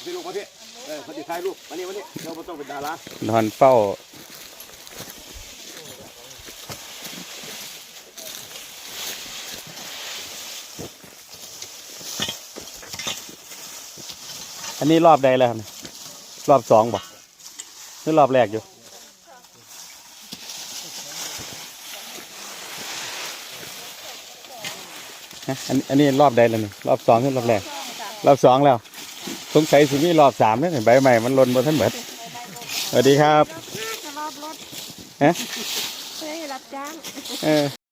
พี่ลูกมาพี่เขาจะถ่ายรูปมานี่เราไม่ต้องเป็นดาราน อนเฝ้าอันนี้รอบใดแล้วครับรอบ2บ่หรือรอบแรกอยู่อันนี้รอบใดแล้วนี่รอบ2หรือรอบแรกรอบ2แล้วสงสัยสิมีรอบ3เนี่ยใบใหม่มันหล่นบนท่านเบิดสวัสดีครับ รอบรถ ฮะ เพื่อรับจ้าง